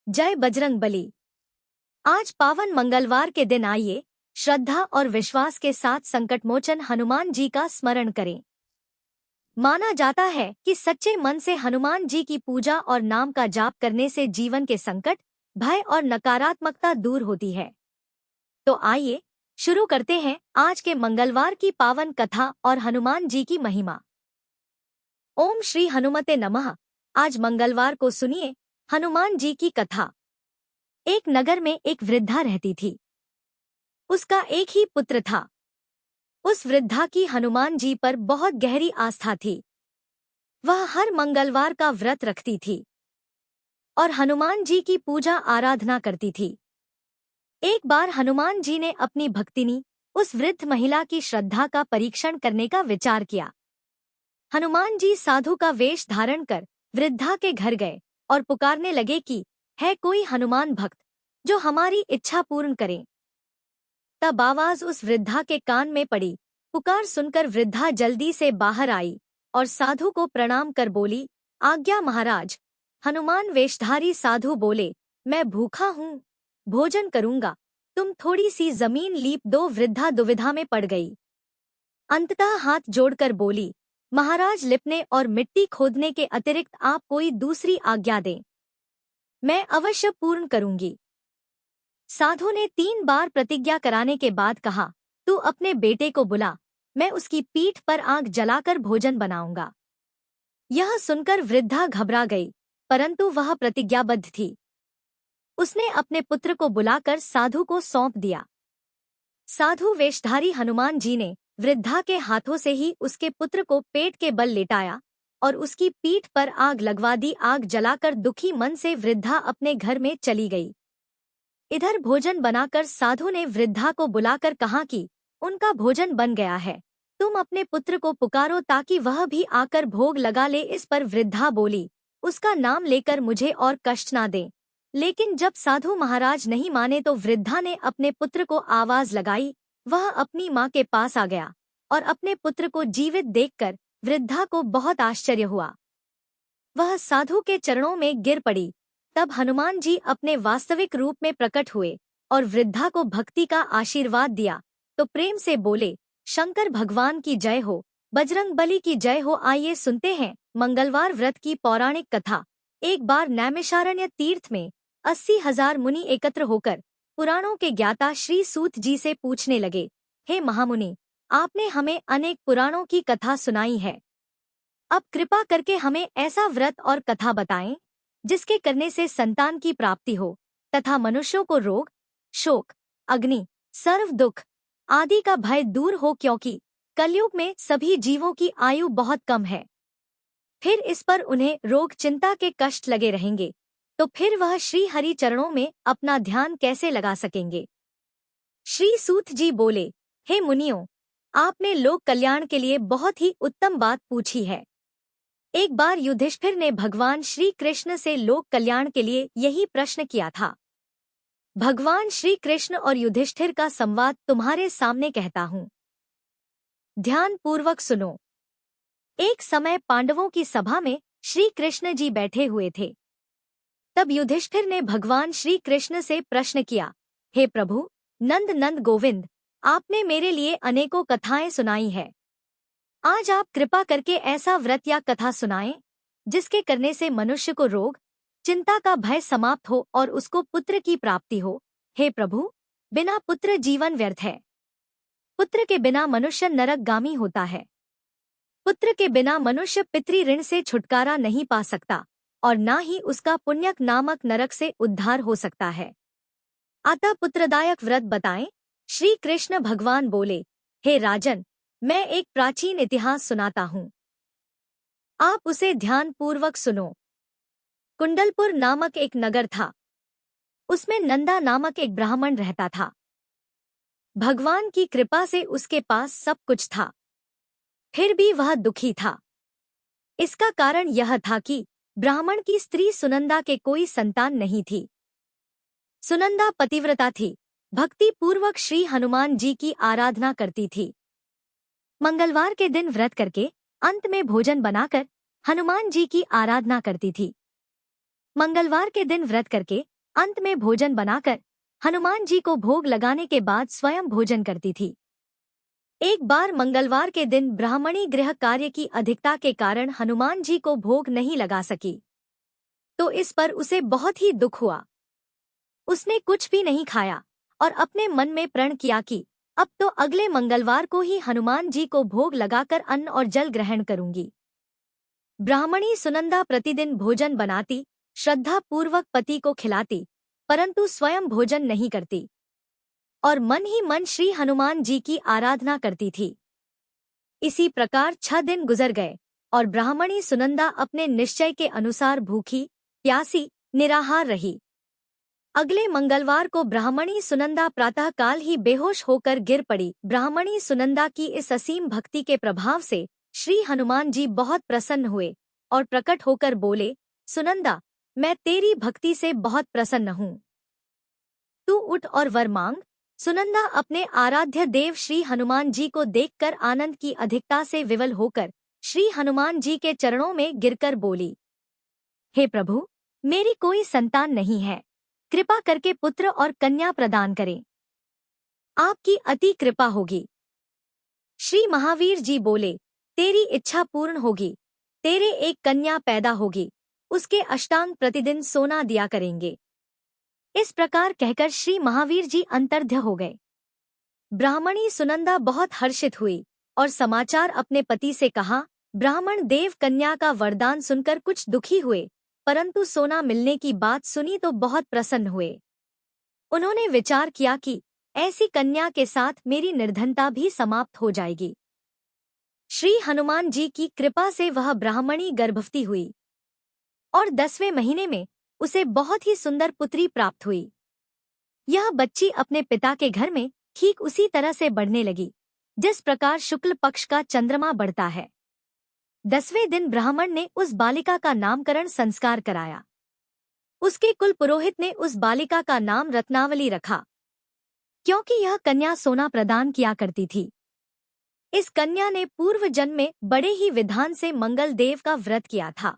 जय बजरंग बली। आज पावन मंगलवार के दिन आइए श्रद्धा और विश्वास के साथ संकटमोचन हनुमान जी का स्मरण करें। माना जाता है कि सच्चे मन से हनुमान जी की पूजा और नाम का जाप करने से जीवन के संकट, भय और नकारात्मकता दूर होती है। तो आइए शुरू करते हैं आज के मंगलवार की पावन कथा और हनुमान जी की महिमा। ओम श्री हनुमते नमः। आज मंगलवार को सुनिए हनुमान जी की कथा। एक नगर में एक वृद्धा रहती थी। उसका एक ही पुत्र था। उस वृद्धा की हनुमान जी पर बहुत गहरी आस्था थी। वह हर मंगलवार का व्रत रखती थी और हनुमान जी की पूजा आराधना करती थी। एक बार हनुमान जी ने अपनी भक्तिनी उस वृद्ध महिला की श्रद्धा का परीक्षण करने का विचार किया। हनुमान जी साधु का वेश धारण कर वृद्धा के घर गए और पुकारने लगे कि है कोई हनुमान भक्त जो हमारी इच्छा पूर्ण करे। तब आवाज उस वृद्धा के कान में पड़ी। पुकार सुनकर वृद्धा जल्दी से बाहर आई और साधु को प्रणाम कर बोली, आज्ञा महाराज। हनुमान वेशधारी साधु बोले, मैं भूखा हूँ, भोजन करूंगा, तुम थोड़ी सी जमीन लीप दो। वृद्धा दुविधा में पड़ गई। अंततः हाथ जोड़कर बोली, महाराज लिपने और मिट्टी खोदने के अतिरिक्त आप कोई दूसरी आज्ञा दें, मैं अवश्य पूर्ण करूंगी। साधु ने 3 बार प्रतिज्ञा कराने के बाद कहा, तू अपने बेटे को बुला, मैं उसकी पीठ पर आग जलाकर भोजन बनाऊंगा। यह सुनकर वृद्धा घबरा गई, परंतु वह प्रतिज्ञाबद्ध थी। उसने अपने पुत्र को बुलाकर साधु को सौंप दिया। साधु वेशधारी हनुमान जी ने वृद्धा के हाथों से ही उसके पुत्र को पेट के बल लेटाया और उसकी पीठ पर आग लगवा दी। आग जलाकर दुखी मन से वृद्धा अपने घर में चली गई। इधर भोजन बनाकर साधु ने वृद्धा को बुलाकर कहा कि उनका भोजन बन गया है, तुम अपने पुत्र को पुकारो ताकि वह भी आकर भोग लगा ले। इस पर वृद्धा बोली, उसका नाम लेकर मुझे और कष्ट ना दें। लेकिन जब साधु महाराज नहीं माने तो वृद्धा ने अपने पुत्र को आवाज लगाई। वह अपनी माँ के पास आ गया और अपने पुत्र को जीवित देखकर वृद्धा को बहुत आश्चर्य हुआ। वह साधु के चरणों में गिर पड़ी। तब हनुमान जी अपने वास्तविक रूप में प्रकट हुए और वृद्धा को भक्ति का आशीर्वाद दिया तो प्रेम से बोले, शंकर भगवान की जय हो, बजरंग बली की जय हो। आइए सुनते हैं मंगलवार व्रत की पौराणिक कथा। एक बार नैमिषारण्य तीर्थ में 80,000 मुनि एकत्र होकर पुराणों के ज्ञाता श्री सूत जी से पूछने लगे, हे महामुनि, आपने हमें अनेक पुराणों की कथा सुनाई है। अब कृपा करके हमें ऐसा व्रत और कथा बताएं जिसके करने से संतान की प्राप्ति हो तथा मनुष्यों को रोग, शोक, अग्नि, सर्व दुख आदि का भय दूर हो, क्योंकि कलयुग में सभी जीवों की आयु बहुत कम है। फिर इस पर उन्हें रोग चिंता के कष्ट लगे रहेंगे तो फिर वह श्री हरि चरणों में अपना ध्यान कैसे लगा सकेंगे। श्री सूत जी बोले, हे मुनियों, आपने लोक कल्याण के लिए बहुत ही उत्तम बात पूछी है। एक बार युधिष्ठिर ने भगवान श्री कृष्ण से लोक कल्याण के लिए यही प्रश्न किया था। भगवान श्री कृष्ण और युधिष्ठिर का संवाद तुम्हारे सामने कहता हूँ, ध्यान पूर्वक सुनो। एक समय पांडवों की सभा में श्री कृष्ण जी बैठे हुए थे। तब युधिष्ठिर ने भगवान श्री कृष्ण से प्रश्न किया, हे प्रभु नंद नंद गोविंद, आपने मेरे लिए अनेकों कथाएं सुनाई है। आज आप कृपा करके ऐसा व्रत या कथा सुनाएं जिसके करने से मनुष्य को रोग, चिंता का भय समाप्त हो और उसको पुत्र की प्राप्ति हो। हे प्रभु, बिना पुत्र जीवन व्यर्थ है। पुत्र के बिना मनुष्य नरकगामी होता है। पुत्र के बिना मनुष्य पितृ ऋण से छुटकारा नहीं पा सकता और ना ही उसका पुण्यक नामक नरक से उद्धार हो सकता है। अतः पुत्रदायक व्रत बताएं। श्री कृष्ण भगवान बोले, हे राजन, मैं एक प्राचीन इतिहास सुनाता हूँ, आप उसे ध्यान पूर्वक सुनो। कुंडलपुर नामक एक नगर था। उसमें नंदा नामक एक ब्राह्मण रहता था। भगवान की कृपा से उसके पास सब कुछ था, फिर भी वह दुखी था। इसका कारण यह था कि ब्राह्मण की स्त्री सुनंदा के कोई संतान नहीं थी। सुनंदा पतिव्रता थी, भक्ति पूर्वक श्री हनुमान जी की आराधना करती थी। मंगलवार के दिन व्रत करके अंत में भोजन बनाकर हनुमान जी की आराधना करती थी। मंगलवार के दिन व्रत करके अंत में भोजन बनाकर हनुमान जी को भोग लगाने के बाद स्वयं भोजन करती थी। एक बार मंगलवार के दिन ब्राह्मणी गृह कार्य की अधिकता के कारण हनुमान जी को भोग नहीं लगा सकी, तो इस पर उसे बहुत ही दुख हुआ। उसने कुछ भी नहीं खाया और अपने मन में प्रण किया कि अब तो अगले मंगलवार को ही हनुमान जी को भोग लगाकर अन्न और जल ग्रहण करूंगी। ब्राह्मणी सुनंदा प्रतिदिन भोजन बनाती, श्रद्धा पूर्वक पति को खिलाती, परंतु स्वयं भोजन नहीं करती और मन ही मन श्री हनुमान जी की आराधना करती थी। इसी प्रकार 6 दिन गुजर गए और ब्राह्मणी सुनंदा अपने निश्चय के अनुसार भूखी, प्यासी, निराहार रही। अगले मंगलवार को ब्राह्मणी सुनंदा प्रातःकाल ही बेहोश होकर गिर पड़ी। ब्राह्मणी सुनंदा की इस असीम भक्ति के प्रभाव से श्री हनुमान जी बहुत प्रसन्न हुए और प्रकट होकर बोले, सुनंदा, मैं तेरी भक्ति से बहुत प्रसन्न हूँ। तू उठ और वर मांग। सुनंदा अपने आराध्य देव श्री हनुमान जी को देखकर आनंद की अधिकता से विवल होकर श्री हनुमान जी के चरणों में गिरकर बोली, हे प्रभु, मेरी कोई संतान नहीं है, कृपा करके पुत्र और कन्या प्रदान करें। आपकी अति कृपा होगी। श्री महावीर जी बोले, तेरी इच्छा पूर्ण होगी, तेरे एक कन्या पैदा होगी, उसके अष्टांग प्रतिदिन सोना दिया करेंगे। इस प्रकार कहकर श्री महावीर जी अंतर्ध्य हो गए। ब्राह्मणी सुनंदा बहुत हर्षित हुई और समाचार अपने पति से कहा। ब्राह्मण देव कन्या का वरदान सुनकर कुछ दुखी हुए, परंतु सोना मिलने की बात सुनी तो बहुत प्रसन्न हुए। उन्होंने विचार किया कि ऐसी कन्या के साथ मेरी निर्धनता भी समाप्त हो जाएगी। श्री हनुमान जी की कृपा से वह ब्राह्मणी गर्भवती हुई और 10वें महीने में उसे बहुत ही सुंदर पुत्री प्राप्त हुई। यह बच्ची अपने पिता के घर में ठीक उसी तरह से बढ़ने लगी जिस प्रकार शुक्ल पक्ष का चंद्रमा बढ़ता है। 10वें दिन ब्राह्मण ने उस बालिका का नामकरण संस्कार कराया। उसके कुल पुरोहित ने उस बालिका का नाम रत्नावली रखा, क्योंकि यह कन्या सोना प्रदान किया करती थी। इस कन्या ने पूर्व जन्म में बड़े ही विधान से मंगल देव का व्रत किया था।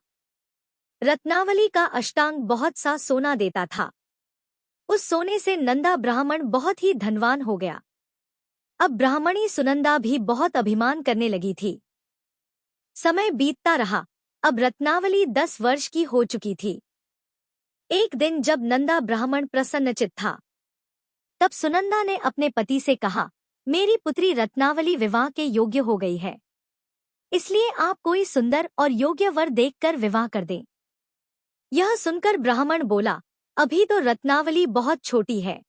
रत्नावली का अष्टांग बहुत सा सोना देता था। उस सोने से नंदा ब्राह्मण बहुत ही धनवान हो गया। अब ब्राह्मणी सुनंदा भी बहुत अभिमान करने लगी थी। समय बीतता रहा। अब रत्नावली 10 वर्ष की हो चुकी थी। एक दिन जब नंदा ब्राह्मण प्रसन्नचित्त था, तब सुनंदा ने अपने पति से कहा, मेरी पुत्री रत्नावली विवाह के योग्य हो गई है, इसलिए आप कोई सुंदर और योग्य वर देखकर विवाह कर दें। यह सुनकर ब्राह्मण बोला, अभी तो रत्नावली बहुत छोटी है।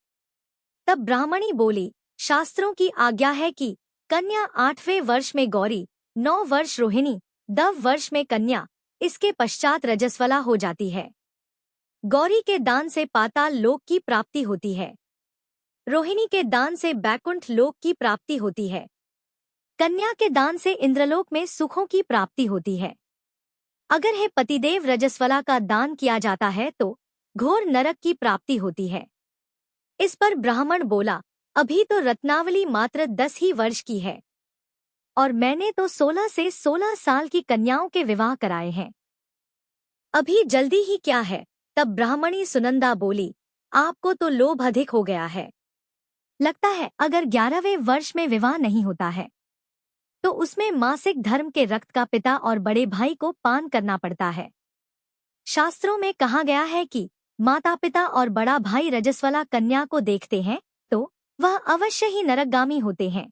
तब ब्राह्मणी बोली, शास्त्रों की आज्ञा है कि कन्या 8वें वर्ष में गौरी, 9 वर्ष रोहिणी, 10 वर्ष में कन्या, इसके पश्चात रजस्वला हो जाती है। गौरी के दान से पाताल लोक की प्राप्ति होती है, रोहिणी के दान से बैकुंठ लोक की प्राप्ति होती है, कन्या के दान से इंद्रलोक में सुखों की प्राप्ति होती है। अगर है पतिदेव रजस्वला का दान किया जाता है तो घोर नरक की प्राप्ति होती है। इस पर ब्राह्मण बोला, अभी तो रत्नावली मात्र 10 ही वर्ष की है और मैंने तो 16 से 16 साल की कन्याओं के विवाह कराए हैं, अभी जल्दी ही क्या है। तब ब्राह्मणी सुनंदा बोली, आपको तो लोभ अधिक हो गया है। लगता है अगर 11वें वर्ष में विवाह नहीं होता है तो उसमें मासिक धर्म के रक्त का पिता और बड़े भाई को पान करना पड़ता है। शास्त्रों में कहा गया है कि माता पिता और बड़ा भाई रजस्वला कन्या को देखते हैं तो वह अवश्य ही नरकगामी होते हैं।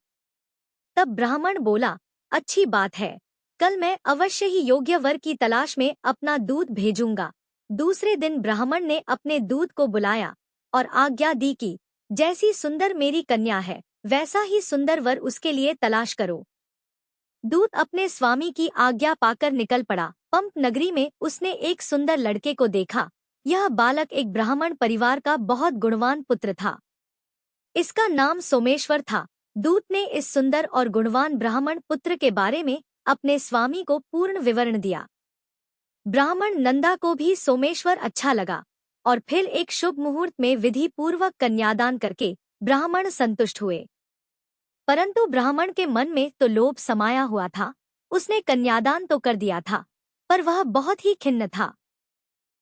तब ब्राह्मण बोला, अच्छी बात है, कल मैं अवश्य ही योग्य वर की तलाश में अपना दूध भेजूंगा। दूसरे दिन ब्राह्मण ने अपने दूध को बुलाया और आज्ञा दी कि जैसी सुंदर मेरी कन्या है वैसा ही सुंदर वर उसके लिए तलाश करो। दूत अपने स्वामी की आज्ञा पाकर निकल पड़ा। पंप नगरी में उसने एक सुंदर लड़के को देखा। यह बालक एक ब्राह्मण परिवार का बहुत गुणवान पुत्र था। इसका नाम सोमेश्वर था। दूत ने इस सुंदर और गुणवान ब्राह्मण पुत्र के बारे में अपने स्वामी को पूर्ण विवरण दिया। ब्राह्मण नंदा को भी सोमेश्वर अच्छा लगा और फिर एक शुभ मुहूर्त में विधि पूर्वक कन्यादान करके ब्राह्मण संतुष्ट हुए। परंतु ब्राह्मण के मन में तो लोभ समाया हुआ था। उसने कन्यादान तो कर दिया था पर वह बहुत ही खिन्न था।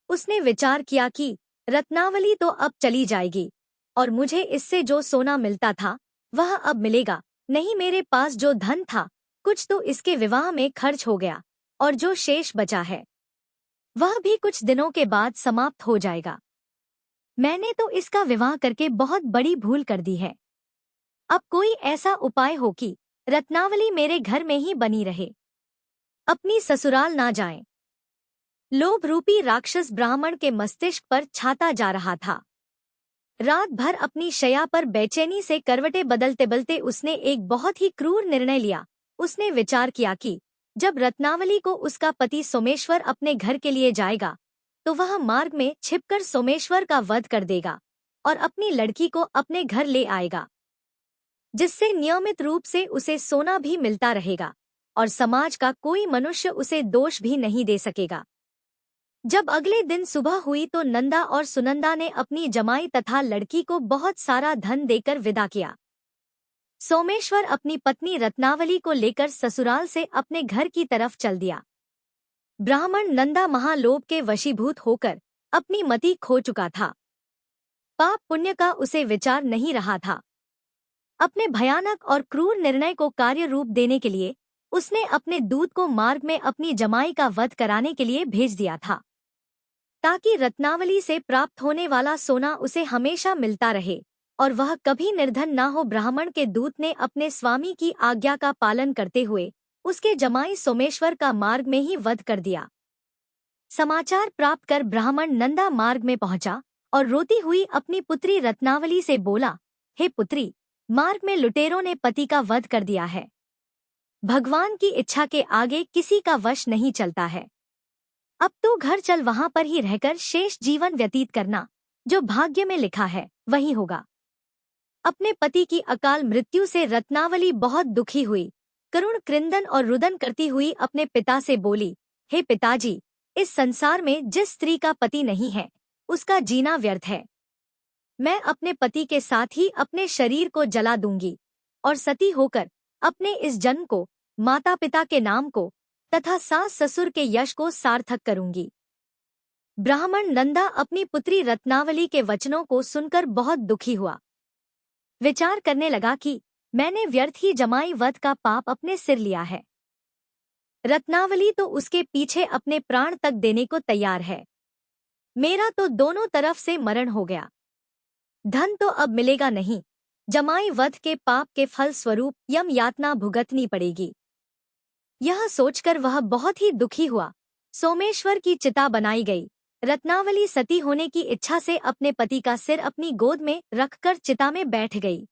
उसने विचार किया कि रत्नावली तो अब चली जाएगी और मुझे इससे जो सोना मिलता था वह अब मिलेगा नहीं। मेरे पास जो धन था कुछ तो इसके विवाह में खर्च हो गया और जो शेष बचा है वह भी कुछ दिनों के बाद समाप्त हो जाएगा। मैंने तो इसका विवाह करके बहुत बड़ी भूल कर दी है। अब कोई ऐसा उपाय हो कि रत्नावली मेरे घर में ही बनी रहे, अपनी ससुराल ना जाए। लोभ रूपी राक्षस ब्राह्मण के मस्तिष्क पर छाता जा रहा था। रात भर अपनी शैया पर बेचैनी से करवटें बदलते बदलते उसने एक बहुत ही क्रूर निर्णय लिया। उसने विचार किया कि जब रत्नावली को उसका पति सोमेश्वर अपने घर के लिए जाएगा तो वह मार्ग में छिपकर सोमेश्वर का वध कर देगा और अपनी लड़की को अपने घर ले आएगा, जिससे नियमित रूप से उसे सोना भी मिलता रहेगा और समाज का कोई मनुष्य उसे दोष भी नहीं दे सकेगा। जब अगले दिन सुबह हुई तो नंदा और सुनंदा ने अपनी जमाई तथा लड़की को बहुत सारा धन देकर विदा किया। सोमेश्वर अपनी पत्नी रत्नावली को लेकर ससुराल से अपने घर की तरफ चल दिया। ब्राह्मण नंदा महालोभ के वशीभूत होकर अपनी मति खो चुका था। पाप पुण्य का उसे विचार नहीं रहा था। अपने भयानक और क्रूर निर्णय को कार्य रूप देने के लिए उसने अपने दूत को मार्ग में अपनी जमाई का वध कराने के लिए भेज दिया था, ताकि रत्नावली से प्राप्त होने वाला सोना उसे हमेशा मिलता रहे और वह कभी निर्धन ना हो। ब्राह्मण के दूत ने अपने स्वामी की आज्ञा का पालन करते हुए उसके जमाई सोमेश्वर का मार्ग में ही वध कर दिया। समाचार प्राप्त कर ब्राह्मण नंदा मार्ग में पहुंचा और रोती हुई अपनी पुत्री रत्नावली से बोला, हे पुत्री, मार्ग में लुटेरों ने पति का वध कर दिया है। भगवान की इच्छा के आगे किसी का वश नहीं चलता है। अब तो घर चल, वहां पर ही रहकर शेष जीवन व्यतीत करना। जो भाग्य में लिखा है वही होगा। अपने पति की अकाल मृत्यु से रत्नावली बहुत दुखी हुई। करुण क्रंदन और रुदन करती हुई अपने पिता से बोली, हे पिताजी, इस संसार में जिस स्त्री का पति नहीं है उसका जीना व्यर्थ है। मैं अपने पति के साथ ही अपने शरीर को जला दूंगी और सती होकर अपने इस जन्म को, माता पिता के नाम को तथा सास ससुर के यश को सार्थक करूंगी। ब्राह्मण नंदा अपनी पुत्री रत्नावली के वचनों को सुनकर बहुत दुखी हुआ। विचार करने लगा कि मैंने व्यर्थ ही जमाई वध का पाप अपने सिर लिया है। रत्नावली तो उसके पीछे अपने प्राण तक देने को तैयार है। मेरा तो दोनों तरफ से मरण हो गया। धन तो अब मिलेगा नहीं। जमाई वध के पाप के फल स्वरूप यम यातना भुगतनी पड़ेगी। यह सोचकर वह बहुत ही दुखी हुआ। सोमेश्वर की चिता बनाई गई। रत्नावली सती होने की इच्छा से अपने पति का सिर अपनी गोद में रखकर चिता में बैठ गई।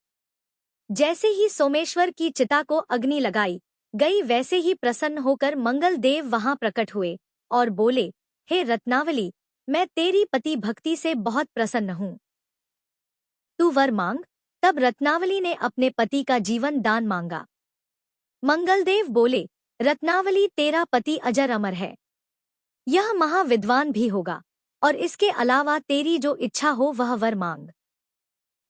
जैसे ही सोमेश्वर की चिता को अग्नि लगाई गई, वैसे ही प्रसन्न होकर मंगल देव वहां प्रकट हुए और बोले, हे रत्नावली, मैं तेरी पति भक्ति से बहुत प्रसन्न हूँ। तू वर मांग। तब रत्नावली ने अपने पति का जीवन दान मांगा। मंगलदेव बोले, रत्नावली, तेरा पति अजर अमर है। यह महाविद्वान भी होगा और इसके अलावा तेरी जो इच्छा हो वह वर मांग।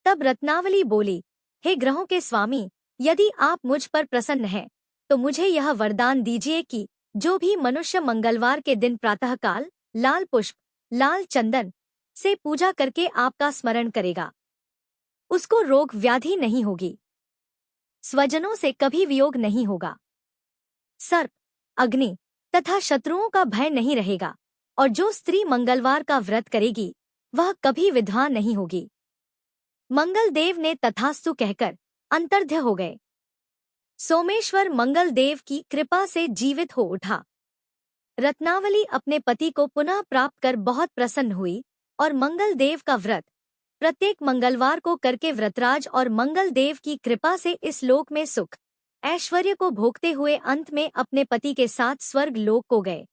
तब रत्नावली बोली, हे ग्रहों के स्वामी, यदि आप मुझ पर प्रसन्न हैं तो मुझे यह वरदान दीजिए कि जो भी मनुष्य मंगलवार के दिन प्रातःकाल लाल पुष्प, लाल चंदन से पूजा करके आपका स्मरण करेगा, उसको रोग व्याधि नहीं होगी, स्वजनों से कभी वियोग नहीं होगा, सर्प, अग्नि तथा शत्रुओं का भय नहीं रहेगा, और जो स्त्री मंगलवार का व्रत करेगी वह कभी विधवा नहीं होगी। मंगलदेव ने तथास्तु कहकर अंतर्ध्य हो गए। सोमेश्वर मंगलदेव की कृपा से जीवित हो उठा। रत्नावली अपने पति को पुनः प्राप्त कर बहुत प्रसन्न हुई और मंगलदेव का व्रत प्रत्येक मंगलवार को करके व्रतराज और मंगलदेव की कृपा से इस लोक में सुख ऐश्वर्य को भोगते हुए अंत में अपने पति के साथ स्वर्ग लोक को गए।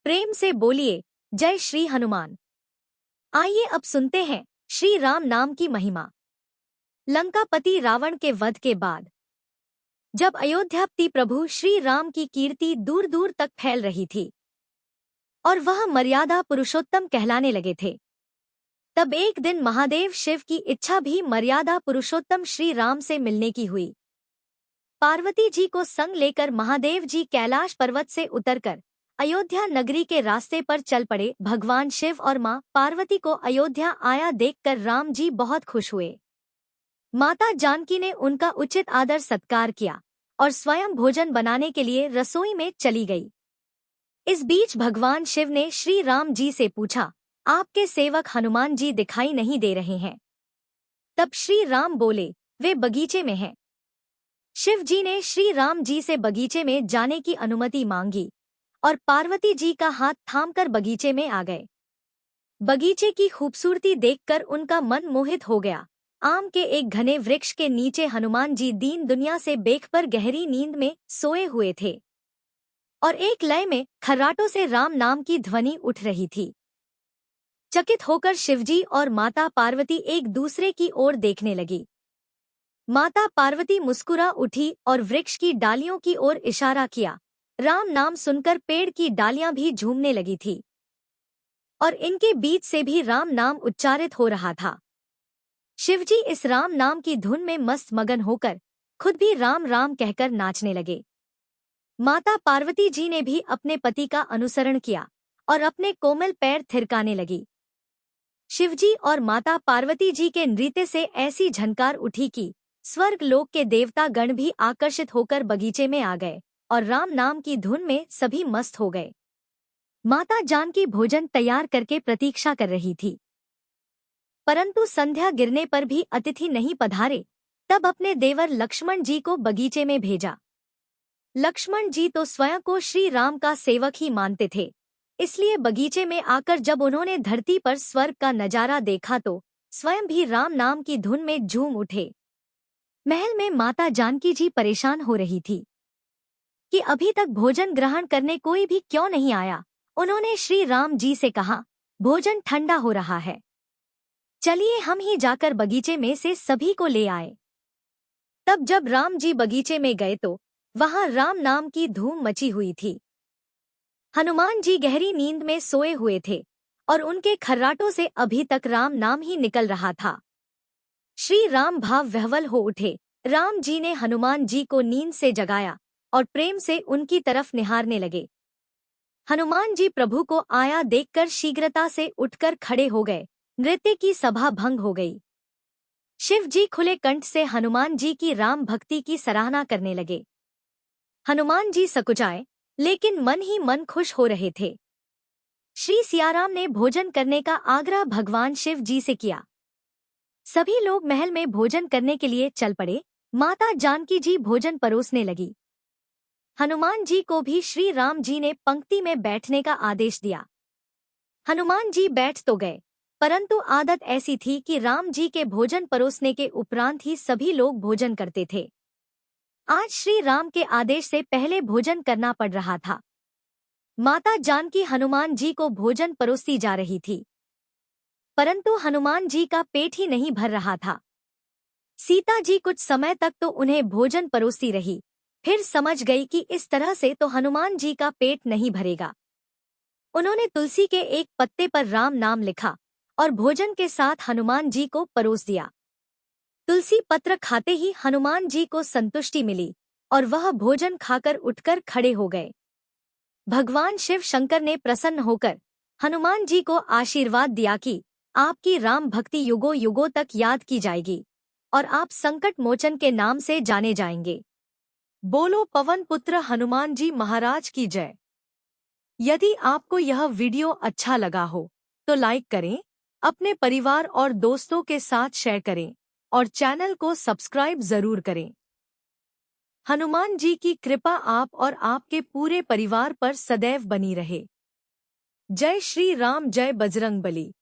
प्रेम से बोलिए, जय श्री हनुमान। आइए अब सुनते हैं श्री राम नाम की महिमा। लंकापति रावण के वध के बाद जब अयोध्यापति प्रभु श्री राम की कीर्ति दूर दूर तक फैल रही थी और वह मर्यादा पुरुषोत्तम कहलाने लगे थे, तब एक दिन महादेव शिव की इच्छा भी मर्यादा पुरुषोत्तम श्री राम से मिलने की हुई। पार्वती जी को संग लेकर महादेव जी कैलाश पर्वत से उतरकर अयोध्या नगरी के रास्ते पर चल पड़े। भगवान शिव और मां पार्वती को अयोध्या आया देखकर राम जी बहुत खुश हुए। माता जानकी ने उनका उचित आदर सत्कार किया और स्वयं भोजन बनाने के लिए रसोई में चली गई। इस बीच भगवान शिव ने श्री राम जी से पूछा, आपके सेवक हनुमान जी दिखाई नहीं दे रहे हैं। तब श्री राम बोले, वे बगीचे में हैं। शिव जी ने श्री राम जी से बगीचे में जाने की अनुमति मांगी और पार्वती जी का हाथ थामकर बगीचे में आ गए। बगीचे की खूबसूरती देखकर उनका मन मोहित हो गया। आम के एक घने वृक्ष के नीचे हनुमान जी दीन दुनिया से बेखबर गहरी नींद में सोए हुए थे और एक लय में खर्राटों से राम नाम की ध्वनि उठ रही थी। चकित होकर शिवजी और माता पार्वती एक दूसरे की ओर देखने लगी। माता पार्वती मुस्कुरा उठी और वृक्ष की डालियों की ओर इशारा किया। राम नाम सुनकर पेड़ की डालियां भी झूमने लगी थी और इनके बीच से भी राम नाम उच्चारित हो रहा था। शिवजी इस राम नाम की धुन में मस्त मगन होकर खुद भी राम राम कहकर नाचने लगे। माता पार्वती जी ने भी अपने पति का अनुसरण किया और अपने कोमल पैर थिरकाने लगी। शिवजी और माता पार्वती जी के नृत्य से ऐसी झनकार उठी कि स्वर्ग लोक के देवता गण भी आकर्षित होकर बगीचे में आ गए और राम नाम की धुन में सभी मस्त हो गए। माता जानकी भोजन तैयार करके प्रतीक्षा कर रही थी, परंतु संध्या गिरने पर भी अतिथि नहीं पधारे। तब अपने देवर लक्ष्मण जी को बगीचे में भेजा। लक्ष्मण जी तो स्वयं को श्री राम का सेवक ही मानते थे, इसलिए बगीचे में आकर जब उन्होंने धरती पर स्वर्ग का नजारा देखा तो स्वयं भी राम नाम की धुन में झूम उठे। महल में माता जानकी जी परेशान हो रही थी कि अभी तक भोजन ग्रहण करने कोई भी क्यों नहीं आया। उन्होंने श्री राम जी से कहा, भोजन ठंडा हो रहा है, चलिए हम ही जाकर बगीचे में से सभी को ले आए। तब जब राम जी बगीचे में गए तो वहां राम नाम की धूम मची हुई थी। हनुमान जी गहरी नींद में सोए हुए थे और उनके खर्राटों से अभी तक राम नाम ही निकल रहा था। श्री राम भाव विह्वल हो उठे। राम जी ने हनुमान जी को नींद से जगाया और प्रेम से उनकी तरफ निहारने लगे। हनुमान जी प्रभु को आया देखकर शीघ्रता से उठकर खड़े हो गए। नृत्य की सभा भंग हो गई। शिव जी खुले कंठ से हनुमान जी की राम भक्ति की सराहना करने लगे। हनुमान जी सकुचाए, लेकिन मन ही मन खुश हो रहे थे। श्री सियाराम ने भोजन करने का आग्रह भगवान शिव जी से किया। सभी लोग महल में भोजन करने के लिए चल पड़े। माता जानकी जी भोजन परोसने लगी। हनुमान जी को भी श्री राम जी ने पंक्ति में बैठने का आदेश दिया। हनुमान जी बैठ तो गए, परंतु आदत ऐसी थी कि राम जी के भोजन परोसने के उपरांत ही सभी लोग भोजन करते थे। आज श्री राम के आदेश से पहले भोजन करना पड़ रहा था। माता जानकी हनुमान जी को भोजन परोसती जा रही थी, परंतु हनुमान जी का पेट ही नहीं भर रहा था। सीता जी कुछ समय तक तो उन्हें भोजन परोसती रही, फिर समझ गई कि इस तरह से तो हनुमान जी का पेट नहीं भरेगा। उन्होंने तुलसी के एक पत्ते पर राम नाम लिखा और भोजन के साथ हनुमान जी को परोस दिया। तुलसी पत्र खाते ही हनुमान जी को संतुष्टि मिली और वह भोजन खाकर उठकर खड़े हो गए। भगवान शिव शंकर ने प्रसन्न होकर हनुमान जी को आशीर्वाद दिया कि आपकी राम भक्ति युगों युगों तक याद की जाएगी और आप संकट मोचन के नाम से जाने जाएंगे। बोलो पवन पुत्र हनुमान जी महाराज की जय। यदि आपको यह वीडियो अच्छा लगा हो तो लाइक करें, अपने परिवार और दोस्तों के साथ शेयर करें और चैनल को सब्सक्राइब जरूर करें। हनुमान जी की कृपा आप और आपके पूरे परिवार पर सदैव बनी रहे। जय श्री राम, जय बजरंगबली।